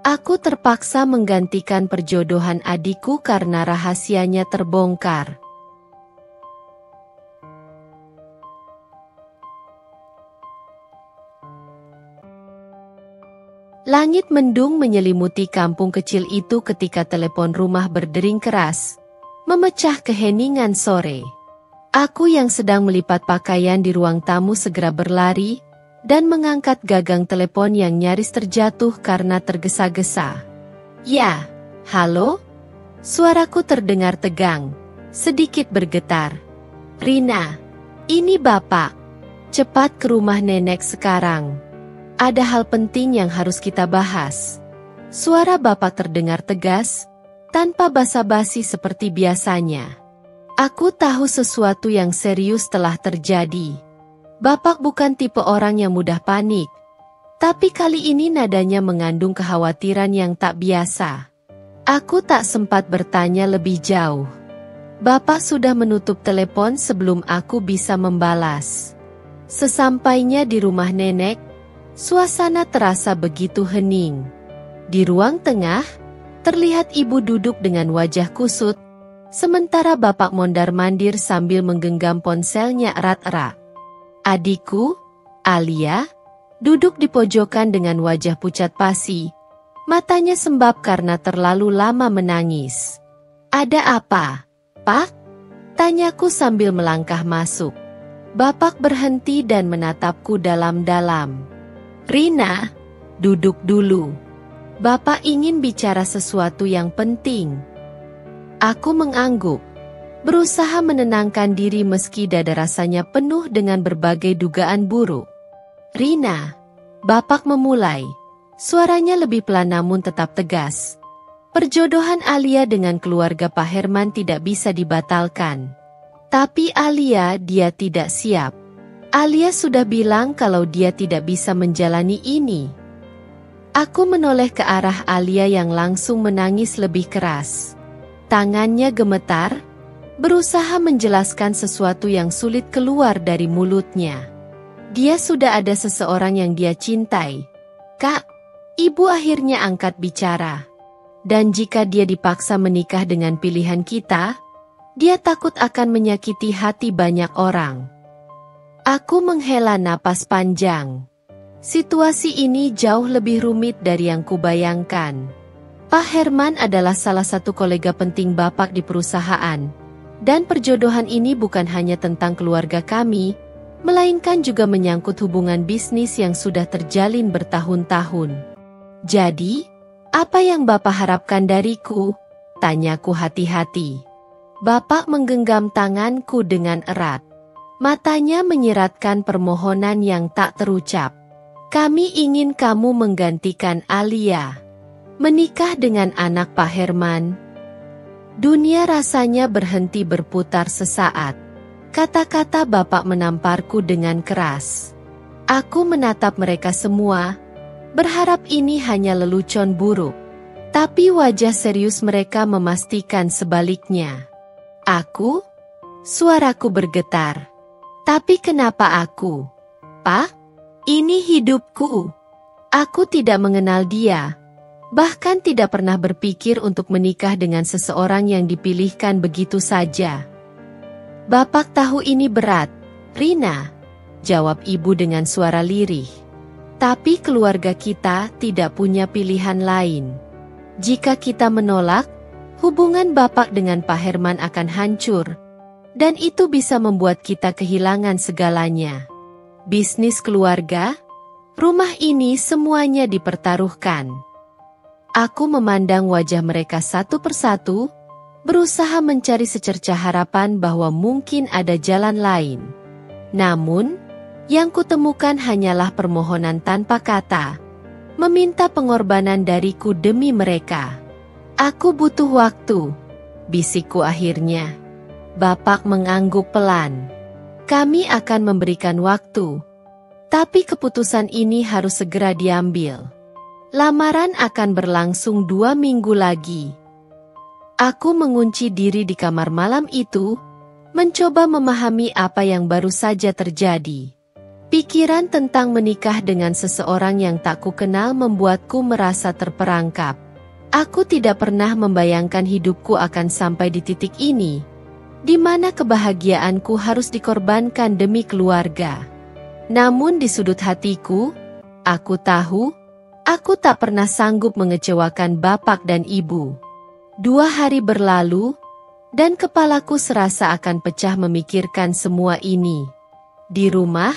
Aku terpaksa menggantikan perjodohan adikku karena rahasianya terbongkar. Langit mendung menyelimuti kampung kecil itu ketika telepon rumah berdering keras, memecah keheningan sore. Aku yang sedang melipat pakaian di ruang tamu segera berlari, dan mengangkat gagang telepon yang nyaris terjatuh karena tergesa-gesa. Ya, halo? Suaraku terdengar tegang, sedikit bergetar. Rina, ini Bapak. Cepat ke rumah nenek sekarang. Ada hal penting yang harus kita bahas. Suara Bapak terdengar tegas, tanpa basa-basi seperti biasanya. Aku tahu sesuatu yang serius telah terjadi. Bapak bukan tipe orang yang mudah panik, tapi kali ini nadanya mengandung kekhawatiran yang tak biasa. Aku tak sempat bertanya lebih jauh. Bapak sudah menutup telepon sebelum aku bisa membalas. Sesampainya di rumah nenek, suasana terasa begitu hening. Di ruang tengah, terlihat ibu duduk dengan wajah kusut, sementara Bapak mondar-mandir sambil menggenggam ponselnya erat-erat. Adikku, Alia, duduk di pojokan dengan wajah pucat pasi, matanya sembab karena terlalu lama menangis. Ada apa, Pak? Tanyaku sambil melangkah masuk. Bapak berhenti dan menatapku dalam-dalam. Rina, duduk dulu. Bapak ingin bicara sesuatu yang penting. Aku mengangguk, berusaha menenangkan diri meski dada rasanya penuh dengan berbagai dugaan buruk. Rina, Bapak memulai. Suaranya lebih pelan namun tetap tegas. Perjodohan Alia dengan keluarga Pak Herman tidak bisa dibatalkan. Tapi dia tidak siap. Alia sudah bilang kalau dia tidak bisa menjalani ini. Aku menoleh ke arah Alia yang langsung menangis lebih keras. Tangannya gemetar, berusaha menjelaskan sesuatu yang sulit keluar dari mulutnya. Dia sudah ada seseorang yang dia cintai. Kak, ibu akhirnya angkat bicara. Dan jika dia dipaksa menikah dengan pilihan kita, dia takut akan menyakiti hati banyak orang. Aku menghela napas panjang. Situasi ini jauh lebih rumit dari yang kubayangkan. Pak Herman adalah salah satu kolega penting Bapak di perusahaan. Dan perjodohan ini bukan hanya tentang keluarga kami, melainkan juga menyangkut hubungan bisnis yang sudah terjalin bertahun-tahun. Jadi, apa yang Bapak harapkan dariku? Tanyaku hati-hati. Bapak menggenggam tanganku dengan erat. Matanya menyiratkan permohonan yang tak terucap. Kami ingin kamu menggantikan Alia. Menikah dengan anak Pak Herman. Dunia rasanya berhenti berputar sesaat. Kata-kata Bapak menamparku dengan keras. Aku menatap mereka semua, berharap ini hanya lelucon buruk. Tapi wajah serius mereka memastikan sebaliknya. Aku? Suaraku bergetar. Tapi kenapa aku? Pak? Ini hidupku. Aku tidak mengenal dia. Bahkan tidak pernah berpikir untuk menikah dengan seseorang yang dipilihkan begitu saja. Bapak tahu ini berat, Rina, jawab ibu dengan suara lirih. Tapi keluarga kita tidak punya pilihan lain. Jika kita menolak, hubungan Bapak dengan Pak Herman akan hancur. Dan itu bisa membuat kita kehilangan segalanya. Bisnis keluarga, rumah ini semuanya dipertaruhkan. Aku memandang wajah mereka satu persatu, berusaha mencari secercah harapan bahwa mungkin ada jalan lain. Namun, yang kutemukan hanyalah permohonan tanpa kata, meminta pengorbanan dariku demi mereka. Aku butuh waktu, bisikku akhirnya. Bapak mengangguk pelan. Kami akan memberikan waktu. Tapi keputusan ini harus segera diambil. Lamaran akan berlangsung 2 minggu lagi. Aku mengunci diri di kamar malam itu, mencoba memahami apa yang baru saja terjadi. Pikiran tentang menikah dengan seseorang yang tak kukenal membuatku merasa terperangkap. Aku tidak pernah membayangkan hidupku akan sampai di titik ini, di mana kebahagiaanku harus dikorbankan demi keluarga. Namun di sudut hatiku, aku tahu, aku tak pernah sanggup mengecewakan bapak dan ibu. 2 hari berlalu, dan kepalaku serasa akan pecah memikirkan semua ini. Di rumah,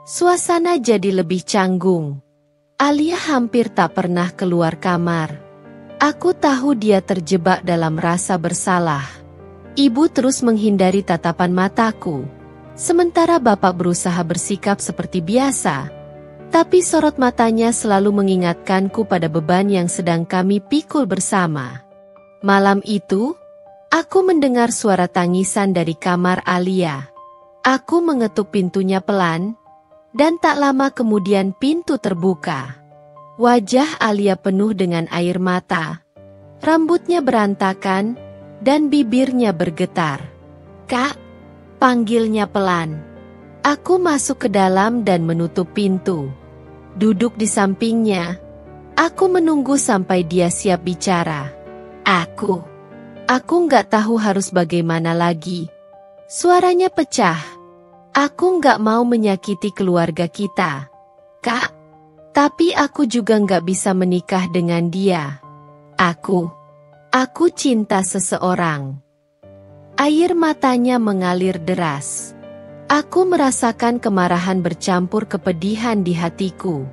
suasana jadi lebih canggung. Alia hampir tak pernah keluar kamar. Aku tahu dia terjebak dalam rasa bersalah. Ibu terus menghindari tatapan mataku, sementara bapak berusaha bersikap seperti biasa. Tapi sorot matanya selalu mengingatkanku pada beban yang sedang kami pikul bersama. Malam itu, aku mendengar suara tangisan dari kamar Alia. Aku mengetuk pintunya pelan, dan tak lama kemudian pintu terbuka. Wajah Alia penuh dengan air mata. Rambutnya berantakan, dan bibirnya bergetar. "Kak," panggilnya pelan. Aku masuk ke dalam dan menutup pintu. Duduk di sampingnya, aku menunggu sampai dia siap bicara. Aku nggak tahu harus bagaimana lagi. Suaranya pecah. Aku nggak mau menyakiti keluarga kita, Kak. Tapi aku juga nggak bisa menikah dengan dia. Aku cinta seseorang. Air matanya mengalir deras. Aku merasakan kemarahan bercampur kepedihan di hatiku.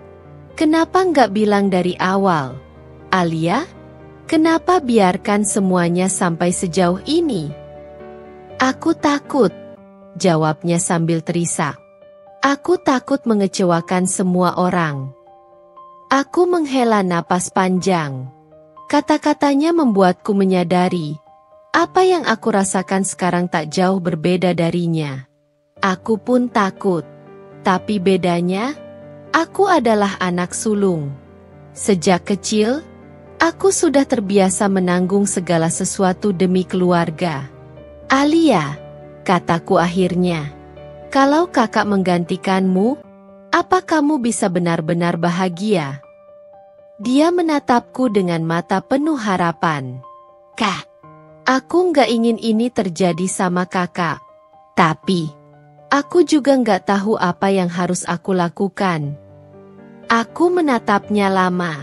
Kenapa nggak bilang dari awal? Alia, kenapa biarkan semuanya sampai sejauh ini? Aku takut, jawabnya sambil terisak. Aku takut mengecewakan semua orang. Aku menghela napas panjang. Kata-katanya membuatku menyadari, apa yang aku rasakan sekarang tak jauh berbeda darinya. Aku pun takut. Tapi bedanya, aku adalah anak sulung. Sejak kecil, aku sudah terbiasa menanggung segala sesuatu demi keluarga. Alia, kataku akhirnya, kalau kakak menggantikanmu, apa kamu bisa benar-benar bahagia? Dia menatapku dengan mata penuh harapan. Kak, aku nggak ingin ini terjadi sama kakak. Tapi, aku juga nggak tahu apa yang harus aku lakukan. Aku menatapnya lama.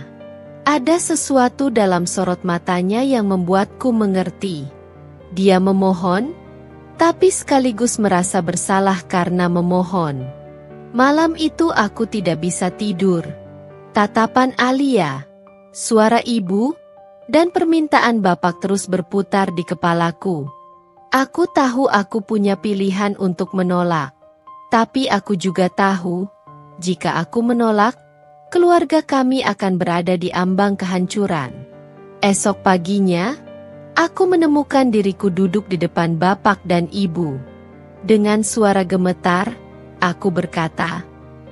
Ada sesuatu dalam sorot matanya yang membuatku mengerti. Dia memohon, tapi sekaligus merasa bersalah karena memohon. Malam itu aku tidak bisa tidur. Tatapan Alia, suara ibu, dan permintaan bapak terus berputar di kepalaku. Aku tahu aku punya pilihan untuk menolak. Tapi aku juga tahu, jika aku menolak, keluarga kami akan berada di ambang kehancuran. Esok paginya, aku menemukan diriku duduk di depan bapak dan ibu. Dengan suara gemetar, aku berkata,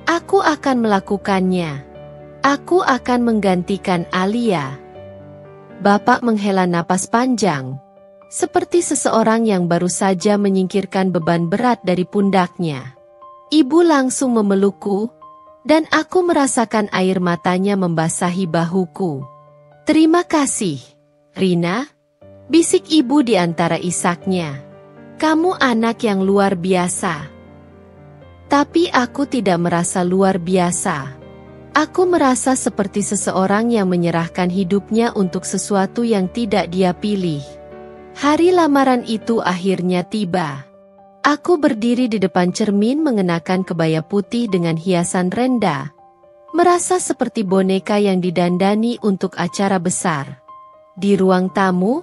aku akan melakukannya. Aku akan menggantikan Alia. Bapak menghela napas panjang, seperti seseorang yang baru saja menyingkirkan beban berat dari pundaknya. Ibu langsung memelukku, dan aku merasakan air matanya membasahi bahuku. Terima kasih, Rina, bisik ibu di antara isaknya. Kamu anak yang luar biasa. Tapi aku tidak merasa luar biasa. Aku merasa seperti seseorang yang menyerahkan hidupnya untuk sesuatu yang tidak dia pilih. Hari lamaran itu akhirnya tiba. Aku berdiri di depan cermin mengenakan kebaya putih dengan hiasan rendah. Merasa seperti boneka yang didandani untuk acara besar. Di ruang tamu,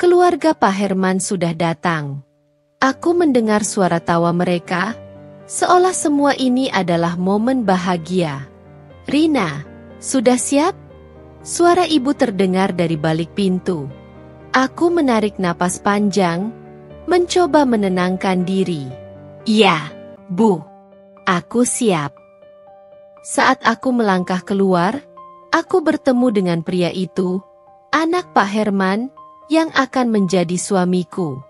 keluarga Pak Herman sudah datang. Aku mendengar suara tawa mereka, seolah semua ini adalah momen bahagia. Rina, sudah siap? Suara ibu terdengar dari balik pintu. Aku menarik napas panjang, mencoba menenangkan diri. Iya, Bu. Aku siap. Saat aku melangkah keluar, aku bertemu dengan pria itu, anak Pak Herman, yang akan menjadi suamiku.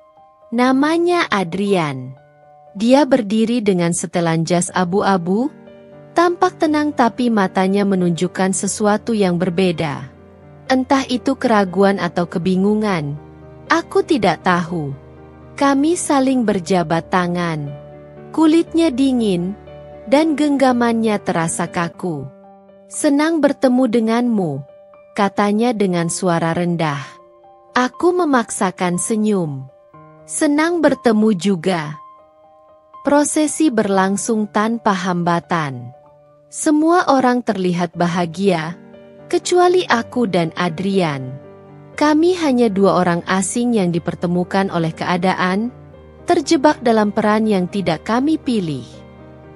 Namanya Adrian. Dia berdiri dengan setelan jas abu-abu, Tampak tenang tapi matanya menunjukkan sesuatu yang berbeda. Entah itu keraguan atau kebingungan. Aku tidak tahu. Kami saling berjabat tangan. Kulitnya dingin, dan genggamannya terasa kaku. "Senang bertemu denganmu," katanya dengan suara rendah. Aku memaksakan senyum. "Senang bertemu juga." Prosesi berlangsung tanpa hambatan. Semua orang terlihat bahagia, kecuali aku dan Adrian. Kami hanya dua orang asing yang dipertemukan oleh keadaan, terjebak dalam peran yang tidak kami pilih.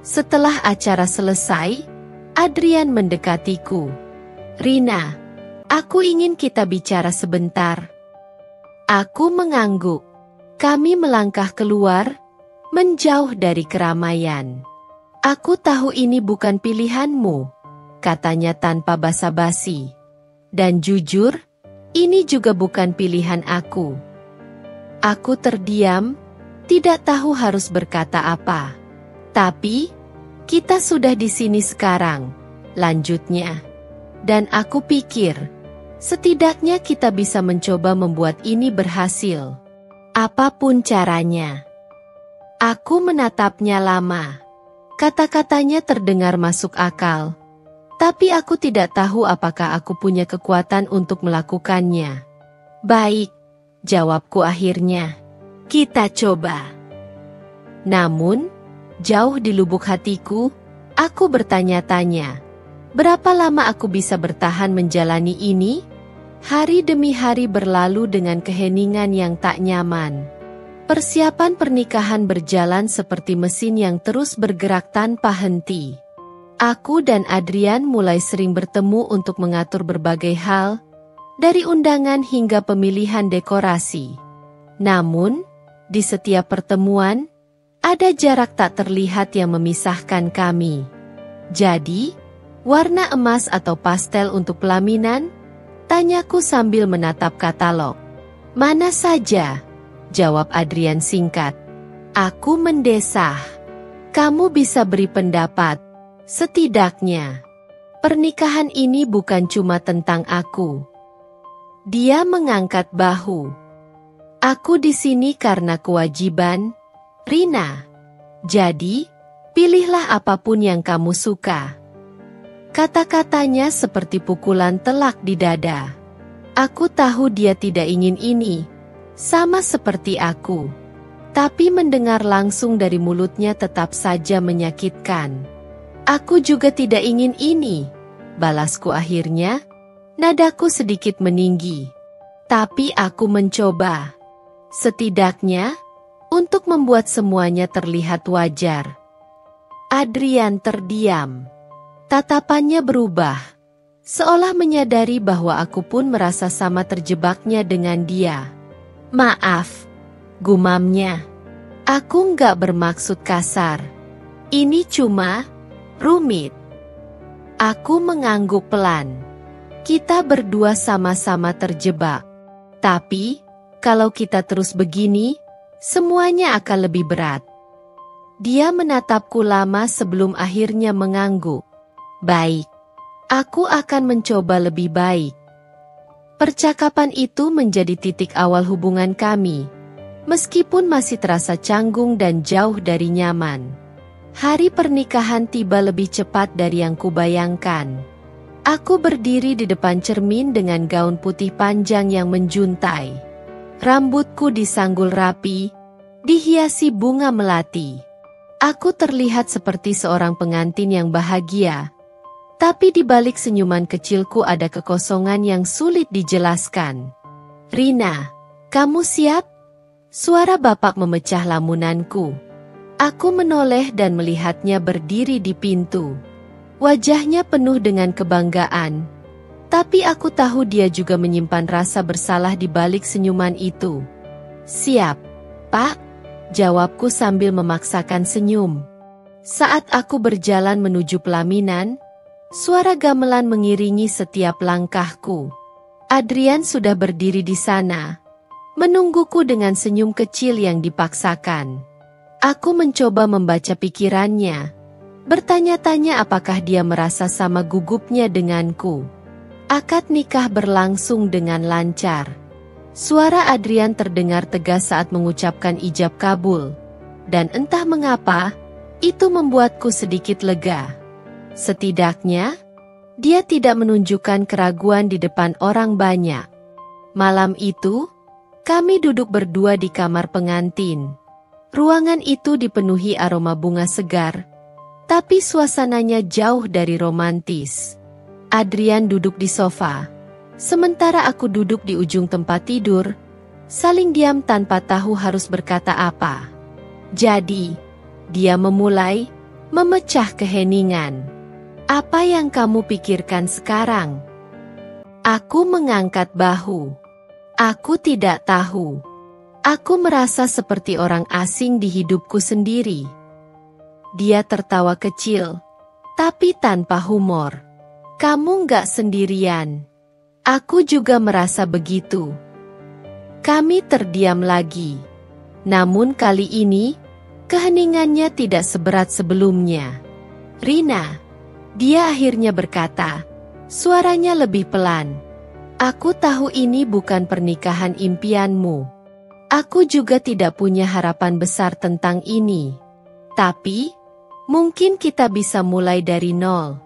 Setelah acara selesai, Adrian mendekatiku. "Rina, aku ingin kita bicara sebentar." Aku mengangguk. Kami melangkah keluar, menjauh dari keramaian. "Aku tahu ini bukan pilihanmu," katanya tanpa basa-basi. "Dan jujur, ini juga bukan pilihan aku." Aku terdiam, tidak tahu harus berkata apa. "Tapi, kita sudah di sini sekarang," lanjutnya. "Dan aku pikir, setidaknya kita bisa mencoba membuat ini berhasil. Apapun caranya." Aku menatapnya lama. Kata-katanya terdengar masuk akal. Tapi aku tidak tahu apakah aku punya kekuatan untuk melakukannya. "Baik," jawabku akhirnya. "Kita coba." Namun, jauh di lubuk hatiku, aku bertanya-tanya, berapa lama aku bisa bertahan menjalani ini? Hari demi hari berlalu dengan keheningan yang tak nyaman. Persiapan pernikahan berjalan seperti mesin yang terus bergerak tanpa henti. Aku dan Adrian mulai sering bertemu untuk mengatur berbagai hal, dari undangan hingga pemilihan dekorasi. Namun, di setiap pertemuan, ada jarak tak terlihat yang memisahkan kami. "Jadi, warna emas atau pastel untuk pelaminan?" tanyaku sambil menatap katalog. "Mana saja?" jawab Adrian singkat. Aku mendesah. "Kamu bisa beri pendapat. Setidaknya, pernikahan ini bukan cuma tentang aku." Dia mengangkat bahu. "Aku di sini karena kewajiban, Rina. Jadi, pilihlah apapun yang kamu suka." Kata-katanya seperti pukulan telak di dada. Aku tahu dia tidak ingin ini. Sama seperti aku. Tapi mendengar langsung dari mulutnya tetap saja menyakitkan. "Aku juga tidak ingin ini," balasku akhirnya. Nadaku sedikit meninggi. "Tapi aku mencoba. Setidaknya, untuk membuat semuanya terlihat wajar." Adrian terdiam. Tatapannya berubah. Seolah menyadari bahwa aku pun merasa sama terjebaknya dengan dia. "Maaf," gumamnya. "Aku nggak bermaksud kasar. Ini cuma rumit." Aku mengangguk pelan. Kita berdua sama-sama terjebak. Tapi, kalau kita terus begini, semuanya akan lebih berat. Dia menatapku lama sebelum akhirnya mengangguk. "Baik, aku akan mencoba lebih baik." Percakapan itu menjadi titik awal hubungan kami, meskipun masih terasa canggung dan jauh dari nyaman. Hari pernikahan tiba lebih cepat dari yang kubayangkan. Aku berdiri di depan cermin dengan gaun putih panjang yang menjuntai. Rambutku disanggul rapi, dihiasi bunga melati. Aku terlihat seperti seorang pengantin yang bahagia. Tapi di balik senyuman kecilku ada kekosongan yang sulit dijelaskan. "Rina, kamu siap?" Suara bapak memecah lamunanku. Aku menoleh dan melihatnya berdiri di pintu. Wajahnya penuh dengan kebanggaan. Tapi aku tahu dia juga menyimpan rasa bersalah di balik senyuman itu. "Siap, Pak," jawabku sambil memaksakan senyum. Saat aku berjalan menuju pelaminan, suara gamelan mengiringi setiap langkahku. Adrian sudah berdiri di sana, menungguku dengan senyum kecil yang dipaksakan. Aku mencoba membaca pikirannya, Bertanya-tanya apakah dia merasa sama gugupnya denganku. Akad nikah berlangsung dengan lancar. Suara Adrian terdengar tegas saat mengucapkan ijab kabul. Dan entah mengapa, itu membuatku sedikit lega. Setidaknya, dia tidak menunjukkan keraguan di depan orang banyak. Malam itu, kami duduk berdua di kamar pengantin. Ruangan itu dipenuhi aroma bunga segar, tapi suasananya jauh dari romantis. Adrian duduk di sofa, sementara aku duduk di ujung tempat tidur, saling diam tanpa tahu harus berkata apa. Jadi, dia memulai, memecah keheningan. Apa yang kamu pikirkan sekarang? Aku mengangkat bahu. Aku tidak tahu. Aku merasa seperti orang asing di hidupku sendiri. Dia tertawa kecil, tapi tanpa humor. Kamu nggak sendirian. Aku juga merasa begitu. Kami terdiam lagi. Namun kali ini, keheningannya tidak seberat sebelumnya. Rina, dia akhirnya berkata, suaranya lebih pelan. Aku tahu ini bukan pernikahan impianmu. Aku juga tidak punya harapan besar tentang ini. Tapi, mungkin kita bisa mulai dari nol.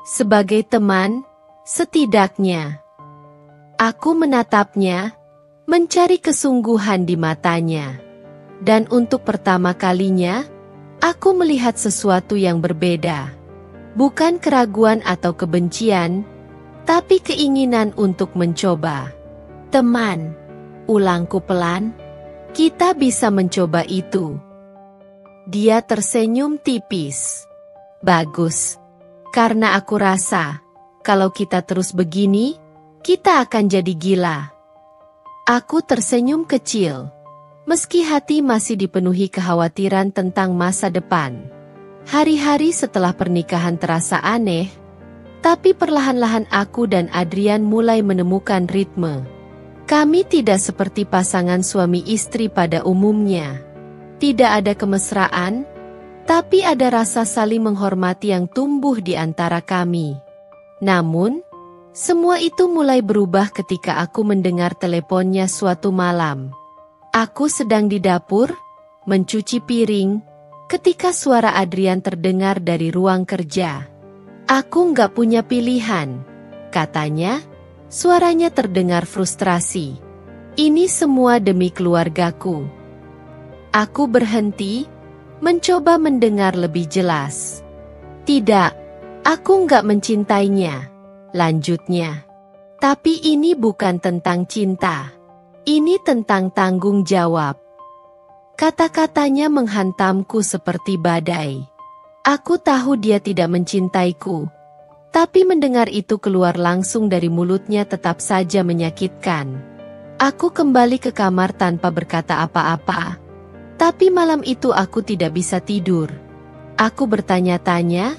Sebagai teman, setidaknya. Aku menatapnya, mencari kesungguhan di matanya. Dan untuk pertama kalinya, aku melihat sesuatu yang berbeda. Bukan keraguan atau kebencian, tapi keinginan untuk mencoba. Teman, ulangku pelan, kita bisa mencoba itu. Dia tersenyum tipis. Bagus. Karena aku rasa, kalau kita terus begini, kita akan jadi gila. Aku tersenyum kecil, meski hati masih dipenuhi kekhawatiran tentang masa depan. Hari-hari setelah pernikahan terasa aneh, tapi perlahan-lahan aku dan Adrian mulai menemukan ritme. Kami tidak seperti pasangan suami istri pada umumnya. Tidak ada kemesraan, tapi ada rasa saling menghormati yang tumbuh di antara kami. Namun, semua itu mulai berubah ketika aku mendengar teleponnya suatu malam. Aku sedang di dapur, mencuci piring, ketika suara Adrian terdengar dari ruang kerja. Aku nggak punya pilihan, katanya. Suaranya terdengar frustrasi. Ini semua demi keluargaku. Aku berhenti, mencoba mendengar lebih jelas. Tidak, aku nggak mencintainya, lanjutnya. Tapi ini bukan tentang cinta. Ini tentang tanggung jawab. Kata-katanya menghantamku seperti badai. Aku tahu dia tidak mencintaiku. Tapi mendengar itu keluar langsung dari mulutnya tetap saja menyakitkan. Aku kembali ke kamar tanpa berkata apa-apa. Tapi malam itu aku tidak bisa tidur. Aku bertanya-tanya,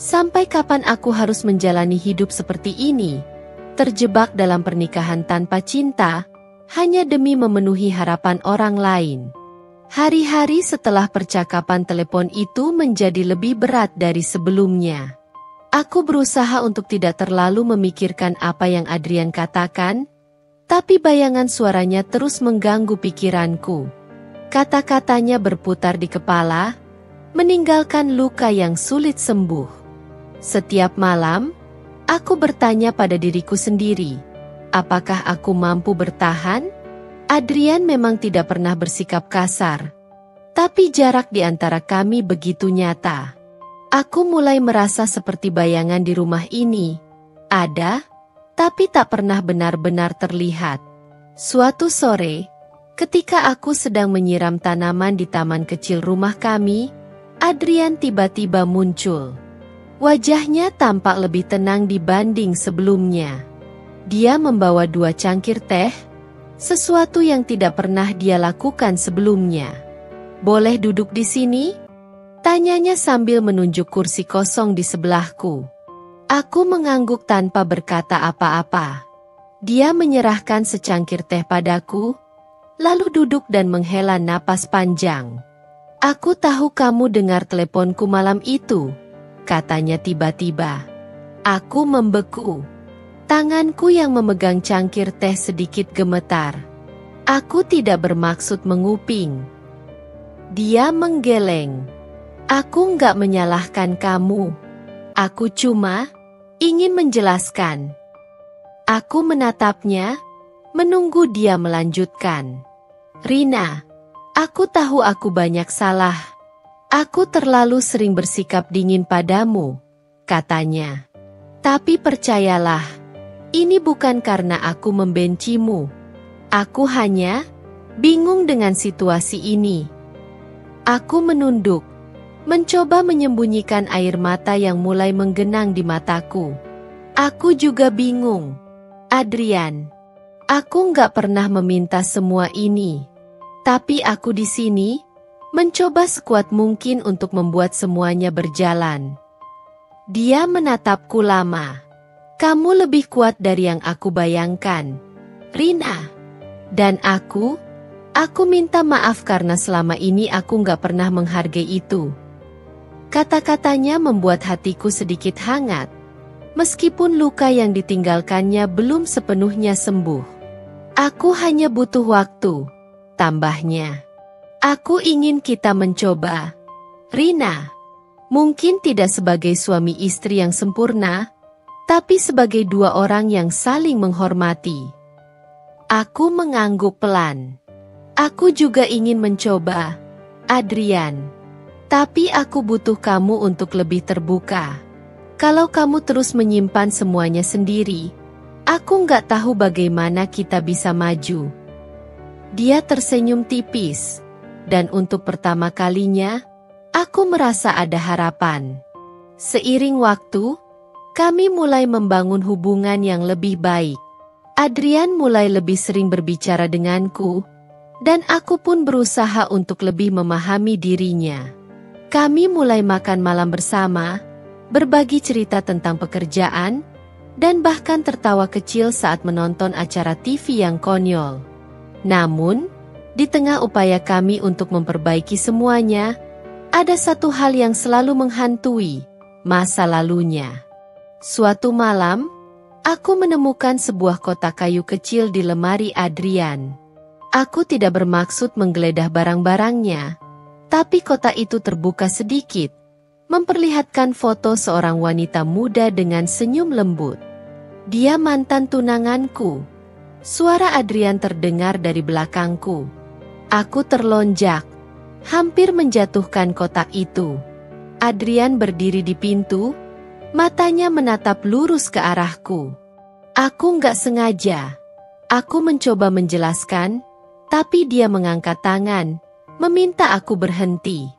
sampai kapan aku harus menjalani hidup seperti ini? Terjebak dalam pernikahan tanpa cinta, hanya demi memenuhi harapan orang lain. Hari-hari setelah percakapan telepon itu menjadi lebih berat dari sebelumnya. Aku berusaha untuk tidak terlalu memikirkan apa yang Adrian katakan, tapi bayangan suaranya terus mengganggu pikiranku. Kata-katanya berputar di kepala, meninggalkan luka yang sulit sembuh. Setiap malam, aku bertanya pada diriku sendiri, apakah aku mampu bertahan? Adrian memang tidak pernah bersikap kasar, tapi jarak di antara kami begitu nyata. Aku mulai merasa seperti bayangan di rumah ini. Ada, tapi tak pernah benar-benar terlihat. Suatu sore, ketika aku sedang menyiram tanaman di taman kecil rumah kami, Adrian tiba-tiba muncul. Wajahnya tampak lebih tenang dibanding sebelumnya. Dia membawa 2 cangkir teh, sesuatu yang tidak pernah dia lakukan sebelumnya. Boleh duduk di sini? Tanyanya sambil menunjuk kursi kosong di sebelahku. Aku mengangguk tanpa berkata apa-apa. Dia menyerahkan secangkir teh padaku, lalu duduk dan menghela napas panjang. Aku tahu kamu dengar teleponku malam itu, katanya tiba-tiba. Aku membeku. Tanganku yang memegang cangkir teh sedikit gemetar. Aku tidak bermaksud menguping. Dia menggeleng. Aku nggak menyalahkan kamu. Aku cuma ingin menjelaskan. Aku menatapnya, menunggu dia melanjutkan. Rina, aku tahu aku banyak salah. Aku terlalu sering bersikap dingin padamu, katanya. Tapi percayalah, ini bukan karena aku membencimu. Aku hanya bingung dengan situasi ini. Aku menunduk, mencoba menyembunyikan air mata yang mulai menggenang di mataku. Aku juga bingung. Adrian, aku nggak pernah meminta semua ini. Tapi aku di sini mencoba sekuat mungkin untuk membuat semuanya berjalan. Dia menatapku lama. Kamu lebih kuat dari yang aku bayangkan, Rina. Dan aku minta maaf karena selama ini aku nggak pernah menghargai itu. Kata-katanya membuat hatiku sedikit hangat, meskipun luka yang ditinggalkannya belum sepenuhnya sembuh. Aku hanya butuh waktu, tambahnya. Aku ingin kita mencoba, Rina. Mungkin tidak sebagai suami istri yang sempurna, tapi sebagai dua orang yang saling menghormati. Aku mengangguk pelan. Aku juga ingin mencoba, Adrian. Tapi aku butuh kamu untuk lebih terbuka. Kalau kamu terus menyimpan semuanya sendiri, aku nggak tahu bagaimana kita bisa maju. Dia tersenyum tipis, dan untuk pertama kalinya, aku merasa ada harapan. Seiring waktu, kami mulai membangun hubungan yang lebih baik. Adrian mulai lebih sering berbicara denganku, dan aku pun berusaha untuk lebih memahami dirinya. Kami mulai makan malam bersama, berbagi cerita tentang pekerjaan, dan bahkan tertawa kecil saat menonton acara TV yang konyol. Namun, di tengah upaya kami untuk memperbaiki semuanya, ada satu hal yang selalu menghantui masa lalunya. Suatu malam, aku menemukan sebuah kotak kayu kecil di lemari Adrian. Aku tidak bermaksud menggeledah barang-barangnya, tapi kotak itu terbuka sedikit, memperlihatkan foto seorang wanita muda dengan senyum lembut. Dia mantan tunanganku. Suara Adrian terdengar dari belakangku. Aku terlonjak, hampir menjatuhkan kotak itu. Adrian berdiri di pintu, matanya menatap lurus ke arahku. Aku nggak sengaja. Aku mencoba menjelaskan, tapi dia mengangkat tangan, meminta aku berhenti.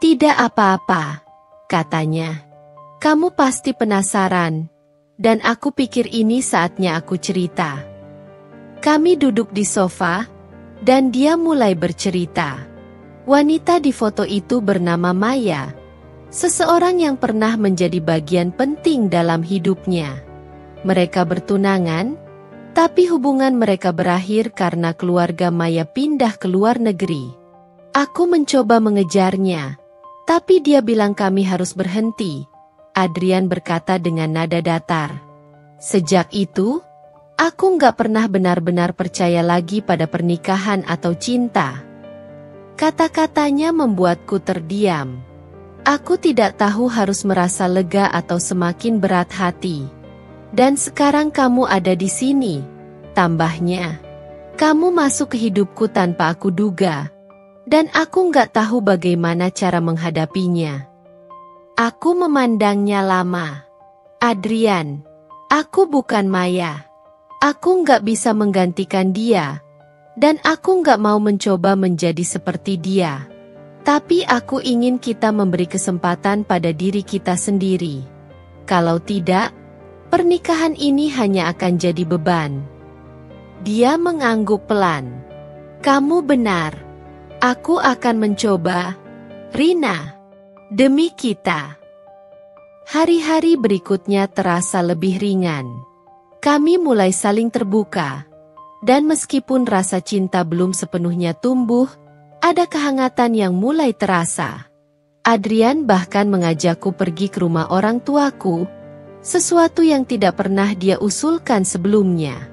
Tidak apa-apa, katanya. Kamu pasti penasaran, dan aku pikir ini saatnya aku cerita. Kami duduk di sofa, dan dia mulai bercerita. Wanita di foto itu bernama Maya, seseorang yang pernah menjadi bagian penting dalam hidupnya. Mereka bertunangan, tapi hubungan mereka berakhir karena keluarga Maya pindah ke luar negeri. Aku mencoba mengejarnya, tapi dia bilang kami harus berhenti. Adrian berkata dengan nada datar. Sejak itu, aku nggak pernah benar-benar percaya lagi pada pernikahan atau cinta. Kata-katanya membuatku terdiam. Aku tidak tahu harus merasa lega atau semakin berat hati. Dan sekarang kamu ada di sini, tambahnya. Kamu masuk ke hidupku tanpa aku duga. Dan aku nggak tahu bagaimana cara menghadapinya. Aku memandangnya lama. Adrian, aku bukan Maya. Aku nggak bisa menggantikan dia. Dan aku nggak mau mencoba menjadi seperti dia. Tapi aku ingin kita memberi kesempatan pada diri kita sendiri. Kalau tidak, pernikahan ini hanya akan jadi beban. Dia mengangguk pelan. Kamu benar. Aku akan mencoba, Rina. Demi kita. Hari-hari berikutnya terasa lebih ringan. Kami mulai saling terbuka. Dan meskipun rasa cinta belum sepenuhnya tumbuh, ada kehangatan yang mulai terasa. Adrian bahkan mengajakku pergi ke rumah orang tuaku, sesuatu yang tidak pernah dia usulkan sebelumnya.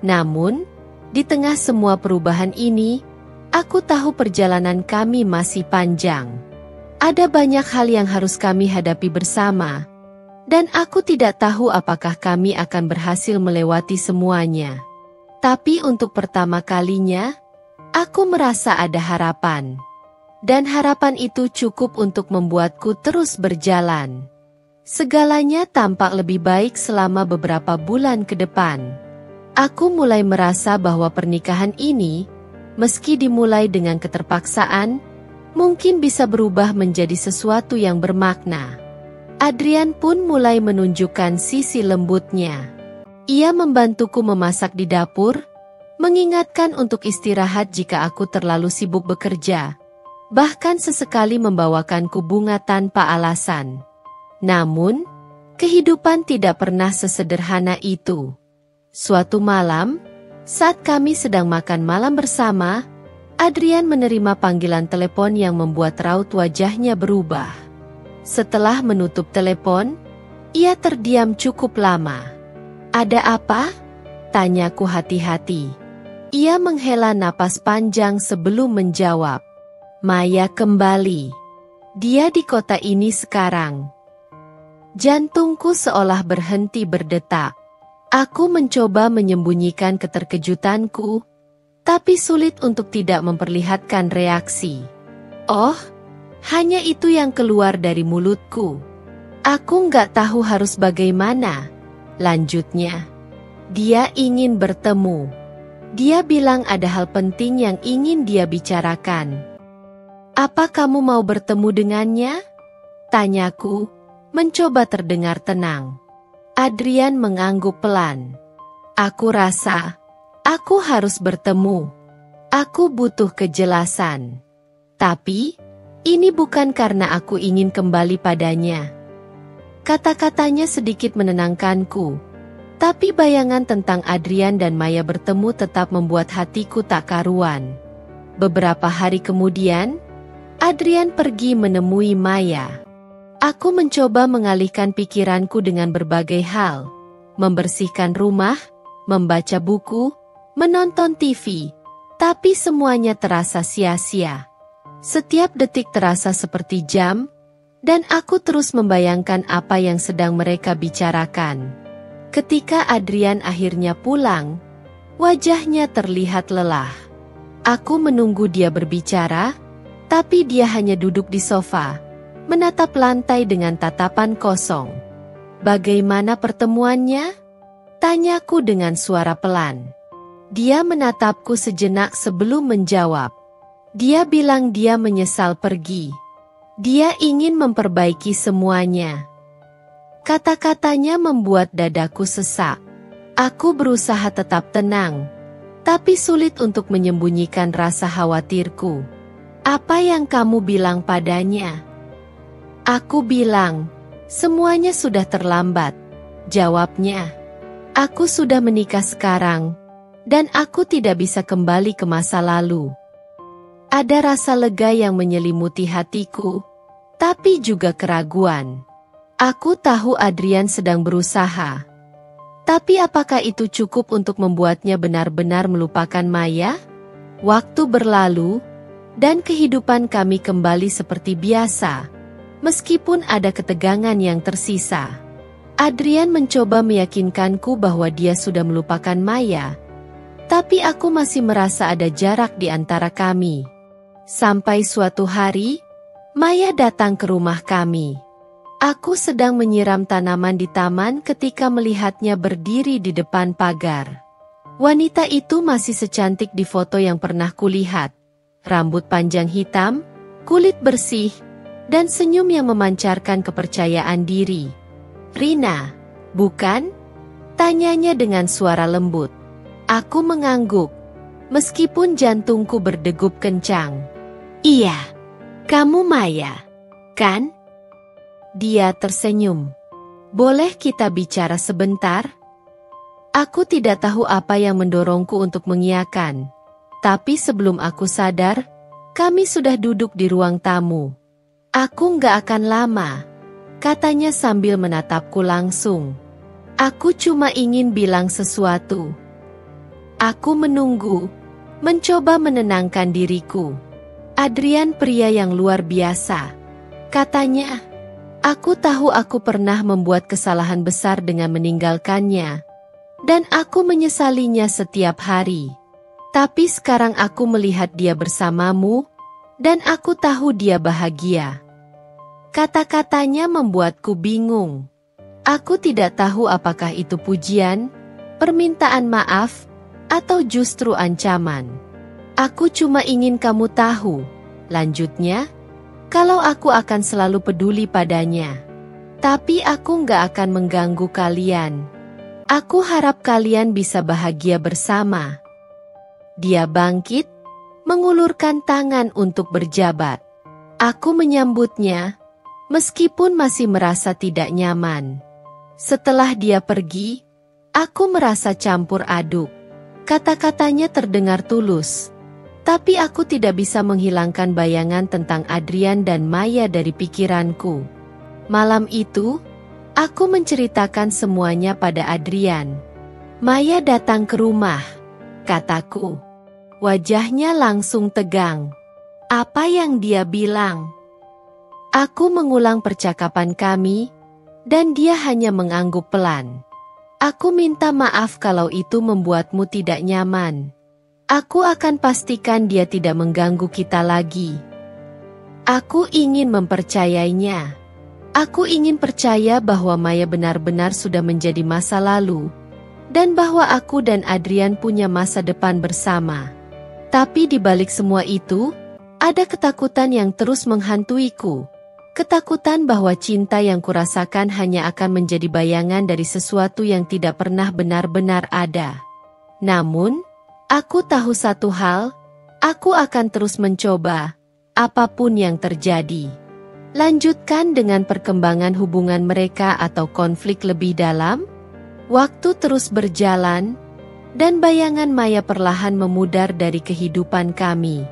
Namun, di tengah semua perubahan ini, aku tahu perjalanan kami masih panjang. Ada banyak hal yang harus kami hadapi bersama, dan aku tidak tahu apakah kami akan berhasil melewati semuanya. Tapi untuk pertama kalinya, aku merasa ada harapan. Dan harapan itu cukup untuk membuatku terus berjalan. Segalanya tampak lebih baik selama beberapa bulan ke depan. Aku mulai merasa bahwa pernikahan ini, meski dimulai dengan keterpaksaan, mungkin bisa berubah menjadi sesuatu yang bermakna. Adrian pun mulai menunjukkan sisi lembutnya. Ia membantuku memasak di dapur, mengingatkan untuk istirahat jika aku terlalu sibuk bekerja, bahkan sesekali membawakanku bunga tanpa alasan. Namun, kehidupan tidak pernah sesederhana itu. Suatu malam, saat kami sedang makan malam bersama, Adrian menerima panggilan telepon yang membuat raut wajahnya berubah. Setelah menutup telepon, ia terdiam cukup lama. "Ada apa?" tanyaku hati-hati. Ia menghela napas panjang sebelum menjawab. "Maya kembali. Dia di kota ini sekarang." Jantungku seolah berhenti berdetak. Aku mencoba menyembunyikan keterkejutanku, tapi sulit untuk tidak memperlihatkan reaksi. "Oh, hanya itu yang keluar dari mulutku. Aku nggak tahu harus bagaimana," lanjutnya. "Dia ingin bertemu. Dia bilang ada hal penting yang ingin dia bicarakan." "Apa kamu mau bertemu dengannya?" tanyaku, mencoba terdengar tenang. Adrian mengangguk pelan. "Aku rasa aku harus bertemu. Aku butuh kejelasan. Tapi, ini bukan karena aku ingin kembali padanya." Kata-katanya sedikit menenangkanku. Tapi bayangan tentang Adrian dan Maya bertemu tetap membuat hatiku tak karuan. Beberapa hari kemudian, Adrian pergi menemui Maya. Aku mencoba mengalihkan pikiranku dengan berbagai hal. Membersihkan rumah, membaca buku, menonton TV. Tapi semuanya terasa sia-sia. Setiap detik terasa seperti jam, dan aku terus membayangkan apa yang sedang mereka bicarakan. Ketika Adrian akhirnya pulang, wajahnya terlihat lelah. Aku menunggu dia berbicara, tapi dia hanya duduk di sofa, menatap lantai dengan tatapan kosong. "Bagaimana pertemuannya?" tanyaku dengan suara pelan. Dia menatapku sejenak sebelum menjawab. Dia bilang dia menyesal pergi. Dia ingin memperbaiki semuanya. Kata-katanya membuat dadaku sesak. Aku berusaha tetap tenang, tapi sulit untuk menyembunyikan rasa khawatirku. "Apa yang kamu bilang padanya?" Aku bilang, "Semuanya sudah terlambat," jawabnya. "Aku sudah menikah sekarang, dan aku tidak bisa kembali ke masa lalu." Ada rasa lega yang menyelimuti hatiku, tapi juga keraguan. Aku tahu Adrian sedang berusaha. Tapi apakah itu cukup untuk membuatnya benar-benar melupakan Maya? Waktu berlalu, dan kehidupan kami kembali seperti biasa. Meskipun ada ketegangan yang tersisa. Adrian mencoba meyakinkanku bahwa dia sudah melupakan Maya. Tapi aku masih merasa ada jarak di antara kami. Sampai suatu hari, Maya datang ke rumah kami. Aku sedang menyiram tanaman di taman ketika melihatnya berdiri di depan pagar. Wanita itu masih secantik di foto yang pernah kulihat. Rambut panjang hitam, kulit bersih, dan senyum yang memancarkan kepercayaan diri. "Rina, bukan?" tanyanya dengan suara lembut. Aku mengangguk, meskipun jantungku berdegup kencang. "Iya, kamu Maya, kan?" Dia tersenyum. "Boleh kita bicara sebentar?" Aku tidak tahu apa yang mendorongku untuk mengiyakan. Tapi sebelum aku sadar, kami sudah duduk di ruang tamu. Aku nggak akan lama, katanya sambil menatapku langsung. Aku cuma ingin bilang sesuatu. Aku menunggu, mencoba menenangkan diriku. Adrian pria yang luar biasa, katanya. Aku tahu aku pernah membuat kesalahan besar dengan meninggalkannya, dan aku menyesalinya setiap hari. Tapi sekarang aku melihat dia bersamamu, dan aku tahu dia bahagia. Kata-katanya membuatku bingung. Aku tidak tahu apakah itu pujian, permintaan maaf, atau justru ancaman. Aku cuma ingin kamu tahu, lanjutnya, kalau aku akan selalu peduli padanya. Tapi aku nggak akan mengganggu kalian. Aku harap kalian bisa bahagia bersama. Dia bangkit, mengulurkan tangan untuk berjabat. Aku menyambutnya, meskipun masih merasa tidak nyaman. Setelah dia pergi, aku merasa campur aduk. Kata-katanya terdengar tulus, tapi aku tidak bisa menghilangkan bayangan tentang Adrian dan Maya dari pikiranku. Malam itu, aku menceritakan semuanya pada Adrian. Maya datang ke rumah, kataku. Wajahnya langsung tegang. Apa yang dia bilang? Aku mengulang percakapan kami, dan dia hanya mengangguk pelan. Aku minta maaf kalau itu membuatmu tidak nyaman. Aku akan pastikan dia tidak mengganggu kita lagi. Aku ingin mempercayainya. Aku ingin percaya bahwa Maya benar-benar sudah menjadi masa lalu, dan bahwa aku dan Adrian punya masa depan bersama. Tapi di balik semua itu, ada ketakutan yang terus menghantuiku. Ketakutan bahwa cinta yang kurasakan hanya akan menjadi bayangan dari sesuatu yang tidak pernah benar-benar ada. Namun, aku tahu satu hal, aku akan terus mencoba, apapun yang terjadi. Lanjutkan dengan perkembangan hubungan mereka atau konflik lebih dalam. Waktu terus berjalan, dan bayangan Maya perlahan memudar dari kehidupan kami.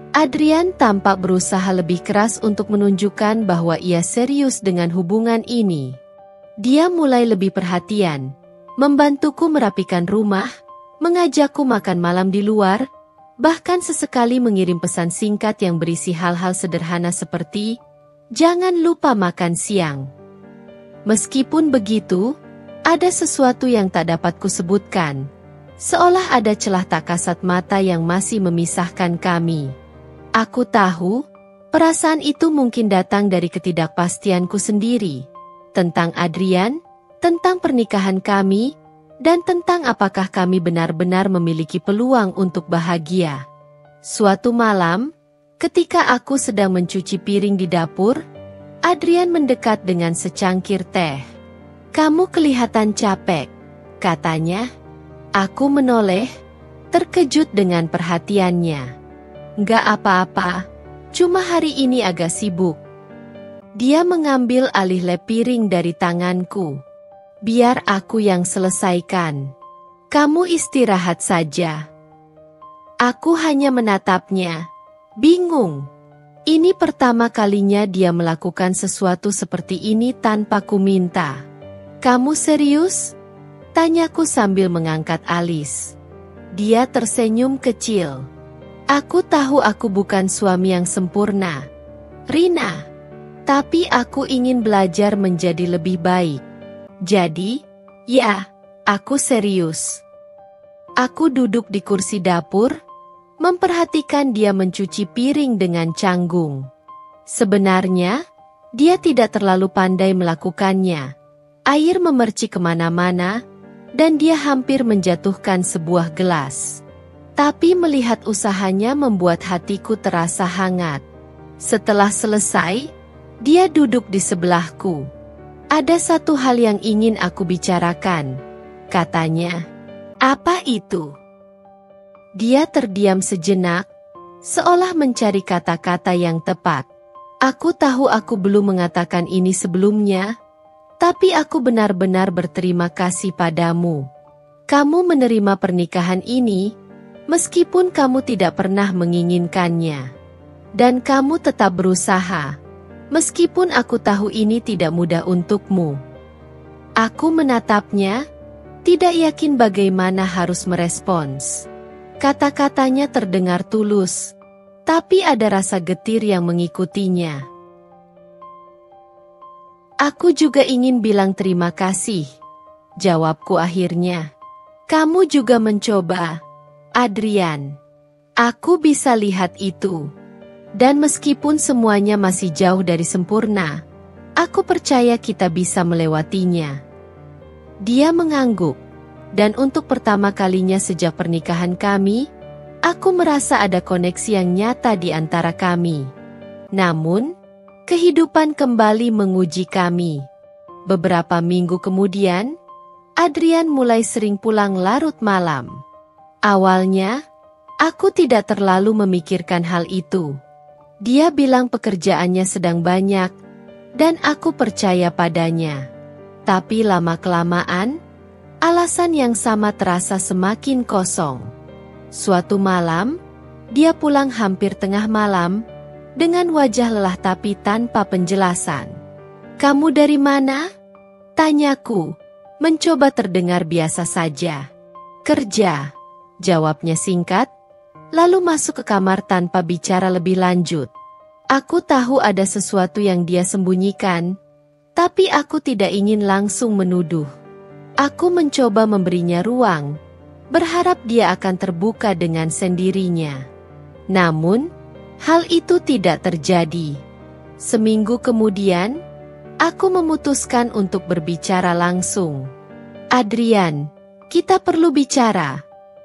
Adrian tampak berusaha lebih keras untuk menunjukkan bahwa ia serius dengan hubungan ini. Dia mulai lebih perhatian, membantuku merapikan rumah, mengajakku makan malam di luar, bahkan sesekali mengirim pesan singkat yang berisi hal-hal sederhana seperti, "Jangan lupa makan siang." Meskipun begitu, ada sesuatu yang tak dapat kusebutkan. Seolah ada celah tak kasat mata yang masih memisahkan kami. Aku tahu, perasaan itu mungkin datang dari ketidakpastianku sendiri. Tentang Adrian, tentang pernikahan kami, dan tentang apakah kami benar-benar memiliki peluang untuk bahagia. Suatu malam, ketika aku sedang mencuci piring di dapur, Adrian mendekat dengan secangkir teh. "Kamu kelihatan capek," katanya. Aku menoleh, terkejut dengan perhatiannya. "Nggak apa-apa, cuma hari ini agak sibuk." Dia mengambil alih lem piring dari tanganku. "Biar aku yang selesaikan. Kamu istirahat saja." Aku hanya menatapnya, bingung. Ini pertama kalinya dia melakukan sesuatu seperti ini tanpa ku minta. "Kamu serius?" tanyaku sambil mengangkat alis. Dia tersenyum kecil. "Aku tahu aku bukan suami yang sempurna, Rina. Tapi aku ingin belajar menjadi lebih baik. Jadi, ya, aku serius." Aku duduk di kursi dapur, memperhatikan dia mencuci piring dengan canggung. Sebenarnya, dia tidak terlalu pandai melakukannya. Air memercik kemana-mana, dan dia hampir menjatuhkan sebuah gelas. Tapi melihat usahanya membuat hatiku terasa hangat. Setelah selesai, dia duduk di sebelahku. "Ada satu hal yang ingin aku bicarakan," katanya. "Apa itu?" Dia terdiam sejenak, seolah mencari kata-kata yang tepat. "Aku tahu aku belum mengatakan ini sebelumnya, tapi aku benar-benar berterima kasih padamu. Kamu menerima pernikahan ini, meskipun kamu tidak pernah menginginkannya. Dan kamu tetap berusaha. Meskipun aku tahu ini tidak mudah untukmu. Aku menatapnya, tidak yakin bagaimana harus merespons. Kata-katanya terdengar tulus, tapi ada rasa getir yang mengikutinya. Aku juga ingin bilang terima kasih, jawabku akhirnya. Kamu juga mencoba, Adrian. Aku bisa lihat itu. Dan meskipun semuanya masih jauh dari sempurna, aku percaya kita bisa melewatinya. Dia mengangguk, dan untuk pertama kalinya sejak pernikahan kami, aku merasa ada koneksi yang nyata di antara kami. Namun, kehidupan kembali menguji kami. Beberapa minggu kemudian, Adrian mulai sering pulang larut malam. Awalnya, aku tidak terlalu memikirkan hal itu. Dia bilang pekerjaannya sedang banyak, dan aku percaya padanya. Tapi lama-kelamaan, alasan yang sama terasa semakin kosong. Suatu malam, dia pulang hampir tengah malam, dengan wajah lelah tapi tanpa penjelasan. "Kamu dari mana?" tanyaku, mencoba terdengar biasa saja. "Kerja," jawabnya singkat, lalu masuk ke kamar tanpa bicara lebih lanjut. Aku tahu ada sesuatu yang dia sembunyikan, tapi aku tidak ingin langsung menuduh. Aku mencoba memberinya ruang, berharap dia akan terbuka dengan sendirinya. Namun, hal itu tidak terjadi. Seminggu kemudian, aku memutuskan untuk berbicara langsung. "Adrian, kita perlu bicara,"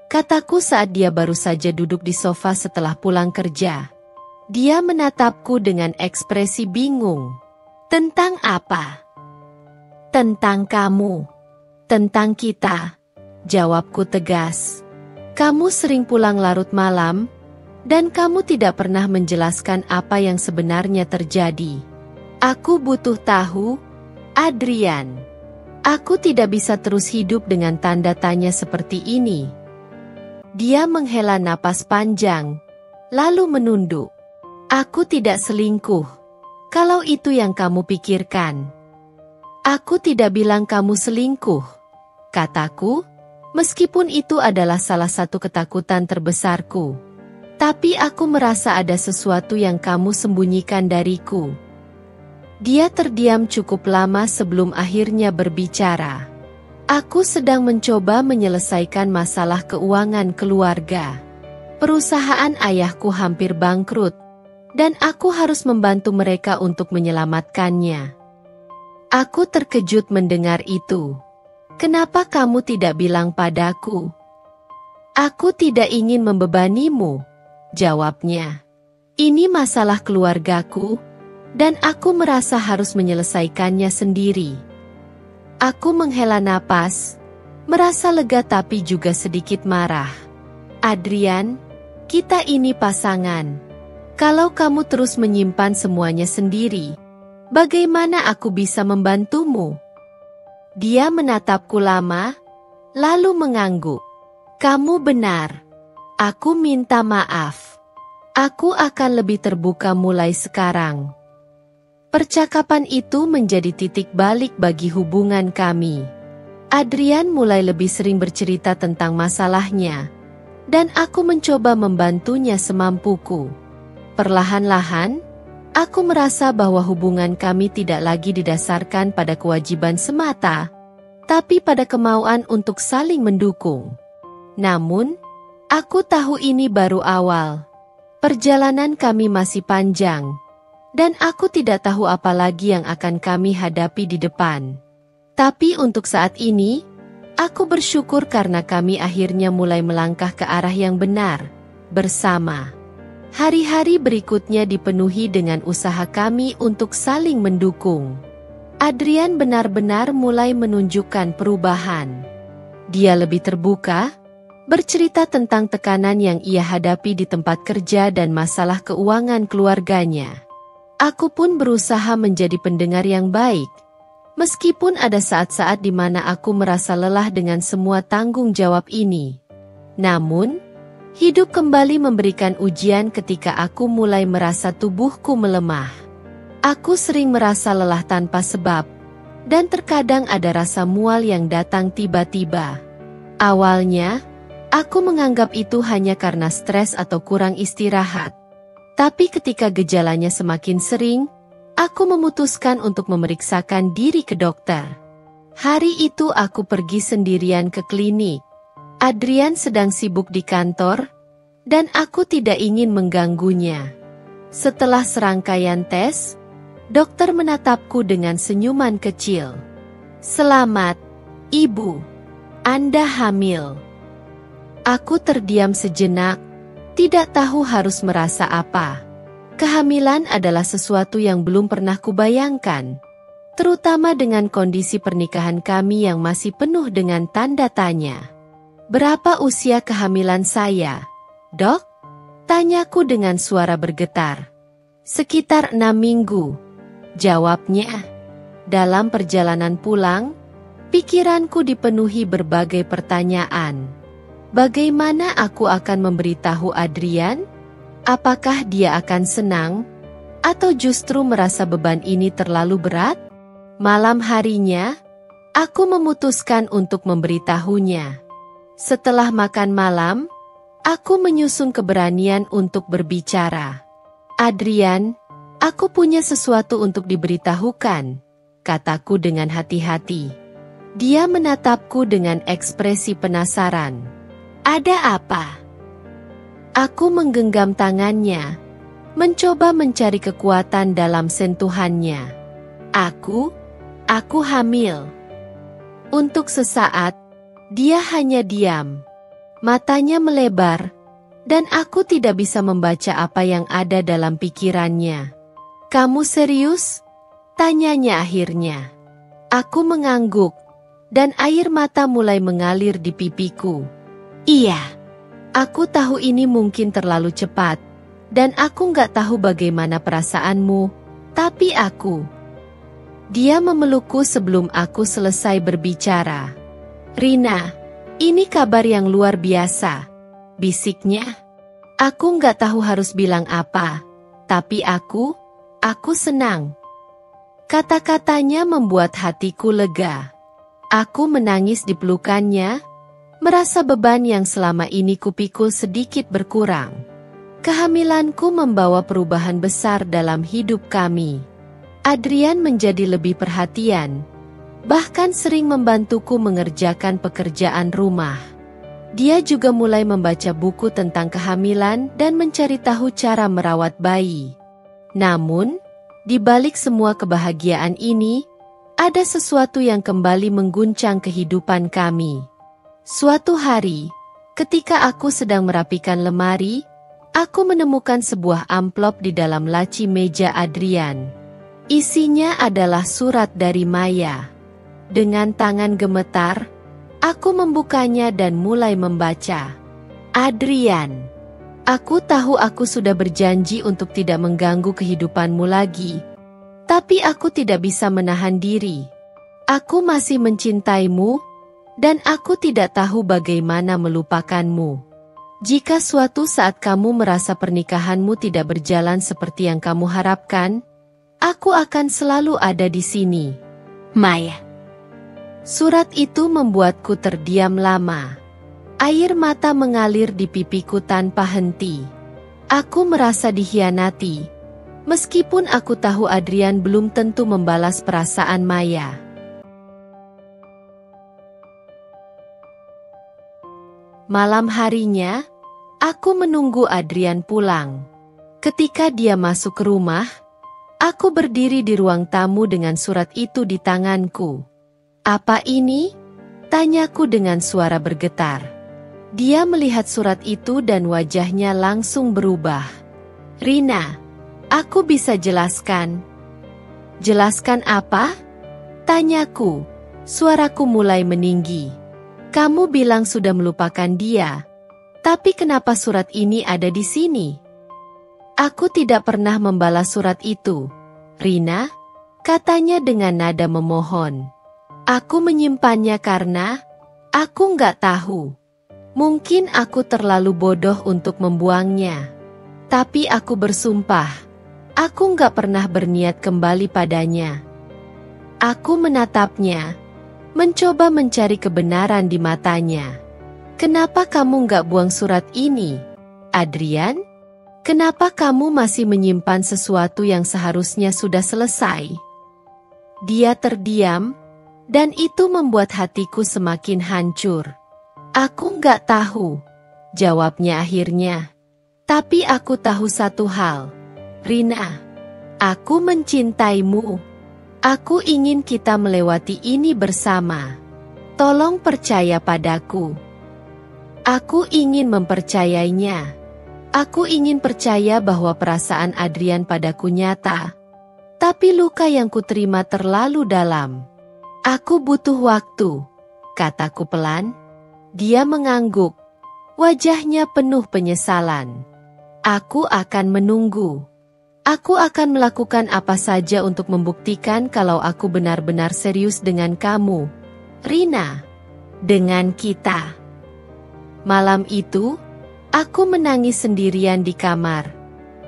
kataku saat dia baru saja duduk di sofa setelah pulang kerja. Dia menatapku dengan ekspresi bingung. "Tentang apa?" "Tentang kamu. Tentang kita," jawabku tegas. "Kamu sering pulang larut malam, dan kamu tidak pernah menjelaskan apa yang sebenarnya terjadi. Aku butuh tahu, Adrian. Aku tidak bisa terus hidup dengan tanda tanya seperti ini." Dia menghela napas panjang, lalu menunduk. "Aku tidak selingkuh, kalau itu yang kamu pikirkan." "Aku tidak bilang kamu selingkuh," kataku, meskipun itu adalah salah satu ketakutan terbesarku. "Tapi aku merasa ada sesuatu yang kamu sembunyikan dariku." Dia terdiam cukup lama sebelum akhirnya berbicara. "Aku sedang mencoba menyelesaikan masalah keuangan keluarga. Perusahaan ayahku hampir bangkrut, dan aku harus membantu mereka untuk menyelamatkannya." Aku terkejut mendengar itu. "Kenapa kamu tidak bilang padaku?" "Aku tidak ingin membebanimu," jawabnya. "Ini masalah keluargaku, dan aku merasa harus menyelesaikannya sendiri." Aku menghela napas, merasa lega tapi juga sedikit marah. "Adrian, kita ini pasangan. Kalau kamu terus menyimpan semuanya sendiri, bagaimana aku bisa membantumu?" Dia menatapku lama, lalu mengangguk. "Kamu benar. Aku minta maaf. Aku akan lebih terbuka mulai sekarang." Percakapan itu menjadi titik balik bagi hubungan kami. Adrian mulai lebih sering bercerita tentang masalahnya, dan aku mencoba membantunya semampuku. Perlahan-lahan, aku merasa bahwa hubungan kami tidak lagi didasarkan pada kewajiban semata, tapi pada kemauan untuk saling mendukung. Namun, aku tahu ini baru awal. Perjalanan kami masih panjang, dan aku tidak tahu apa lagi yang akan kami hadapi di depan. Tapi untuk saat ini, aku bersyukur karena kami akhirnya mulai melangkah ke arah yang benar, bersama. Hari-hari berikutnya dipenuhi dengan usaha kami untuk saling mendukung. Adrian benar-benar mulai menunjukkan perubahan. Dia lebih terbuka, bercerita tentang tekanan yang ia hadapi di tempat kerja dan masalah keuangan keluarganya. Aku pun berusaha menjadi pendengar yang baik, meskipun ada saat-saat di mana aku merasa lelah dengan semua tanggung jawab ini. Namun, hidup kembali memberikan ujian ketika aku mulai merasa tubuhku melemah. Aku sering merasa lelah tanpa sebab, dan terkadang ada rasa mual yang datang tiba-tiba. Awalnya, aku menganggap itu hanya karena stres atau kurang istirahat. Tapi ketika gejalanya semakin sering, aku memutuskan untuk memeriksakan diri ke dokter. Hari itu aku pergi sendirian ke klinik. Adrian sedang sibuk di kantor, dan aku tidak ingin mengganggunya. Setelah serangkaian tes, dokter menatapku dengan senyuman kecil. "Selamat, Ibu. Anda hamil." Aku terdiam sejenak, tidak tahu harus merasa apa. Kehamilan adalah sesuatu yang belum pernah kubayangkan, terutama dengan kondisi pernikahan kami yang masih penuh dengan tanda tanya. "Berapa usia kehamilan saya, Dok?" tanyaku dengan suara bergetar. "Sekitar 6 minggu, jawabnya. Dalam perjalanan pulang, pikiranku dipenuhi berbagai pertanyaan. Bagaimana aku akan memberitahu Adrian? Apakah dia akan senang? Atau justru merasa beban ini terlalu berat? Malam harinya, aku memutuskan untuk memberitahunya. Setelah makan malam, aku menyusun keberanian untuk berbicara. "Adrian, aku punya sesuatu untuk diberitahukan," kataku dengan hati-hati. Dia menatapku dengan ekspresi penasaran. "Ada apa?" Aku menggenggam tangannya, mencoba mencari kekuatan dalam sentuhannya. Aku hamil." Untuk sesaat, dia hanya diam. Matanya melebar, dan aku tidak bisa membaca apa yang ada dalam pikirannya. "Kamu serius?" tanyanya akhirnya. Aku mengangguk, dan air mata mulai mengalir di pipiku. "Iya, aku tahu ini mungkin terlalu cepat, dan aku nggak tahu bagaimana perasaanmu, tapi aku..." Dia memelukku sebelum aku selesai berbicara. "Rina, ini kabar yang luar biasa," bisiknya. Aku nggak tahu harus bilang apa, tapi aku senang. Kata-katanya membuat hatiku lega. Aku menangis di pelukannya, merasa beban yang selama ini kupikul sedikit berkurang. Kehamilanku membawa perubahan besar dalam hidup kami. Adrian menjadi lebih perhatian, bahkan sering membantuku mengerjakan pekerjaan rumah. Dia juga mulai membaca buku tentang kehamilan dan mencari tahu cara merawat bayi. Namun, di balik semua kebahagiaan ini, ada sesuatu yang kembali mengguncang kehidupan kami. Suatu hari, ketika aku sedang merapikan lemari, aku menemukan sebuah amplop di dalam laci meja Adrian. Isinya adalah surat dari Maya. Dengan tangan gemetar, aku membukanya dan mulai membaca. "Adrian, aku tahu aku sudah berjanji untuk tidak mengganggu kehidupanmu lagi, tapi aku tidak bisa menahan diri. Aku masih mencintaimu, dan aku tidak tahu bagaimana melupakanmu. Jika suatu saat kamu merasa pernikahanmu tidak berjalan seperti yang kamu harapkan, aku akan selalu ada di sini. Maya." Surat itu membuatku terdiam lama. Air mata mengalir di pipiku tanpa henti. Aku merasa dikhianati, meskipun aku tahu Adrian belum tentu membalas perasaan Maya. Malam harinya, aku menunggu Adrian pulang. Ketika dia masuk ke rumah, aku berdiri di ruang tamu dengan surat itu di tanganku. "Apa ini?" tanyaku dengan suara bergetar. Dia melihat surat itu dan wajahnya langsung berubah. "Rina, aku bisa jelaskan." "Jelaskan apa?" tanyaku. Suaraku mulai meninggi. "Kamu bilang sudah melupakan dia, tapi kenapa surat ini ada di sini?" "Aku tidak pernah membalas surat itu, Rina," katanya dengan nada memohon. "Aku menyimpannya karena aku nggak tahu. Mungkin aku terlalu bodoh untuk membuangnya. Tapi aku bersumpah, Aku nggak pernah berniat kembali padanya. Aku menatapnya, mencoba mencari kebenaran di matanya. Kenapa kamu nggak buang surat ini, Adrian? Kenapa kamu masih menyimpan sesuatu yang seharusnya sudah selesai? Dia terdiam, dan itu membuat hatiku semakin hancur. Aku nggak tahu, jawabnya akhirnya. Tapi aku tahu satu hal, Rina. Aku mencintaimu. Aku ingin kita melewati ini bersama. Tolong percaya padaku. Aku ingin mempercayainya. Aku ingin percaya bahwa perasaan Adrian padaku nyata. Tapi luka yang kuterima terlalu dalam. Aku butuh waktu, kataku pelan. Dia mengangguk. Wajahnya penuh penyesalan. Aku akan menunggu. Aku akan melakukan apa saja untuk membuktikan kalau aku benar-benar serius dengan kamu, Rina. Dengan kita. Malam itu, aku menangis sendirian di kamar.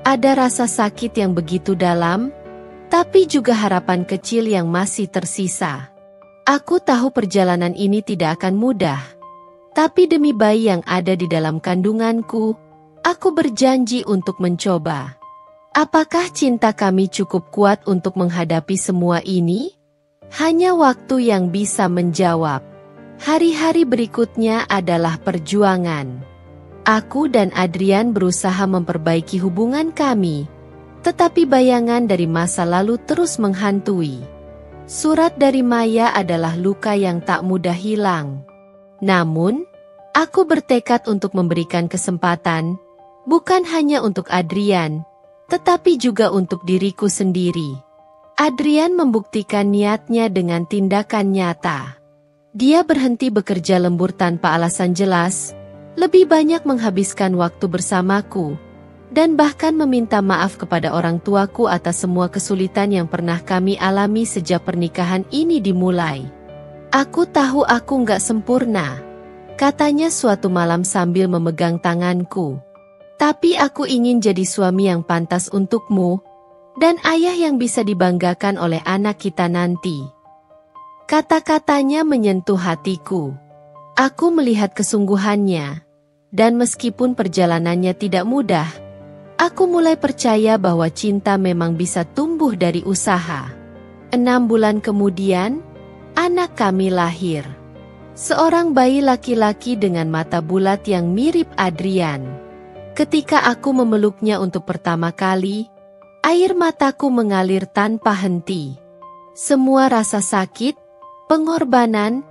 Ada rasa sakit yang begitu dalam, tapi juga harapan kecil yang masih tersisa. Aku tahu perjalanan ini tidak akan mudah. Tapi demi bayi yang ada di dalam kandunganku, aku berjanji untuk mencoba. Apakah cinta kami cukup kuat untuk menghadapi semua ini? Hanya waktu yang bisa menjawab. Hari-hari berikutnya adalah perjuangan. Aku dan Adrian berusaha memperbaiki hubungan kami, tetapi bayangan dari masa lalu terus menghantui. Surat dari Maya adalah luka yang tak mudah hilang. Namun, aku bertekad untuk memberikan kesempatan, bukan hanya untuk Adrian, tetapi juga untuk diriku sendiri. Adrian membuktikan niatnya dengan tindakan nyata. Dia berhenti bekerja lembur tanpa alasan jelas, lebih banyak menghabiskan waktu bersamaku, dan bahkan meminta maaf kepada orang tuaku atas semua kesulitan yang pernah kami alami sejak pernikahan ini dimulai. Aku tahu aku nggak sempurna, katanya suatu malam sambil memegang tanganku. Tapi aku ingin jadi suami yang pantas untukmu, dan ayah yang bisa dibanggakan oleh anak kita nanti. Kata-katanya menyentuh hatiku. Aku melihat kesungguhannya, dan meskipun perjalanannya tidak mudah, aku mulai percaya bahwa cinta memang bisa tumbuh dari usaha. 6 bulan kemudian, anak kami lahir. Seorang bayi laki-laki dengan mata bulat yang mirip Adrian. Ketika aku memeluknya untuk pertama kali, air mataku mengalir tanpa henti. Semua rasa sakit, pengorbanan,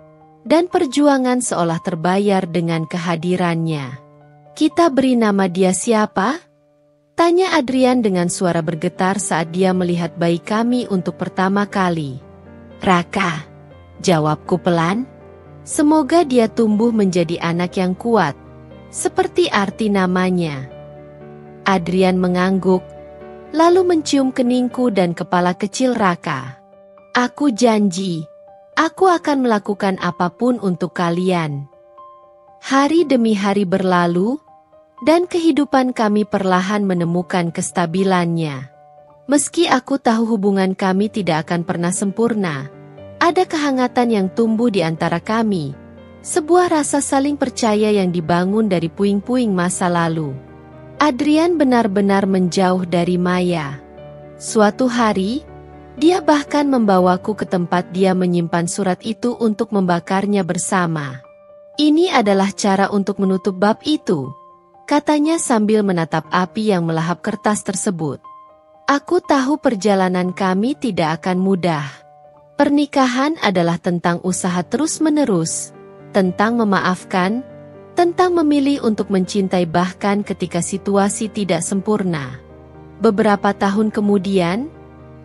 dan perjuangan seolah terbayar dengan kehadirannya. Kita beri nama dia siapa? Tanya Adrian dengan suara bergetar saat dia melihat bayi kami untuk pertama kali. Raka, jawabku pelan. Semoga dia tumbuh menjadi anak yang kuat, seperti arti namanya. Adrian mengangguk, lalu mencium keningku dan kepala kecil Raka. Aku janji, aku akan melakukan apapun untuk kalian. Hari demi hari berlalu, dan kehidupan kami perlahan menemukan kestabilannya. Meski aku tahu hubungan kami tidak akan pernah sempurna, ada kehangatan yang tumbuh di antara kami. Sebuah rasa saling percaya yang dibangun dari puing-puing masa lalu. Adrian benar-benar menjauh dari Maya. Suatu hari, dia bahkan membawaku ke tempat dia menyimpan surat itu untuk membakarnya bersama. Ini adalah cara untuk menutup bab itu, katanya sambil menatap api yang melahap kertas tersebut. Aku tahu perjalanan kami tidak akan mudah. Pernikahan adalah tentang usaha terus-menerus, tentang memaafkan, tentang memilih untuk mencintai bahkan ketika situasi tidak sempurna. Beberapa tahun kemudian,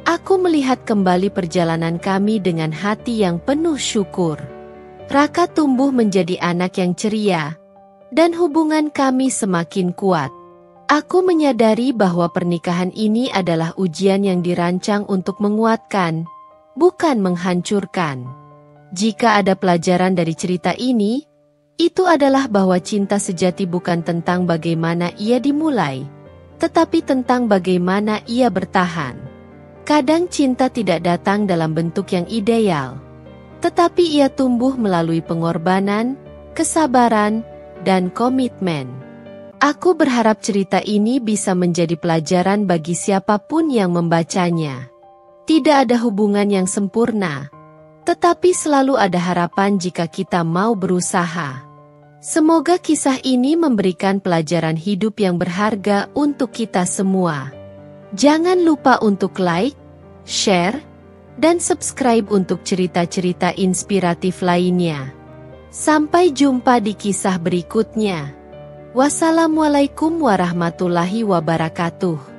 aku melihat kembali perjalanan kami dengan hati yang penuh syukur. Raka tumbuh menjadi anak yang ceria, dan hubungan kami semakin kuat. Aku menyadari bahwa pernikahan ini adalah ujian yang dirancang untuk menguatkan, bukan menghancurkan. Jika ada pelajaran dari cerita ini, itu adalah bahwa cinta sejati bukan tentang bagaimana ia dimulai, tetapi tentang bagaimana ia bertahan. Kadang cinta tidak datang dalam bentuk yang ideal, tetapi ia tumbuh melalui pengorbanan, kesabaran, dan komitmen. Aku berharap cerita ini bisa menjadi pelajaran bagi siapapun yang membacanya. Tidak ada hubungan yang sempurna, tetapi selalu ada harapan jika kita mau berusaha. Semoga kisah ini memberikan pelajaran hidup yang berharga untuk kita semua. Jangan lupa untuk like, share, dan subscribe untuk cerita-cerita inspiratif lainnya. Sampai jumpa di kisah berikutnya. Wassalamualaikum warahmatullahi wabarakatuh.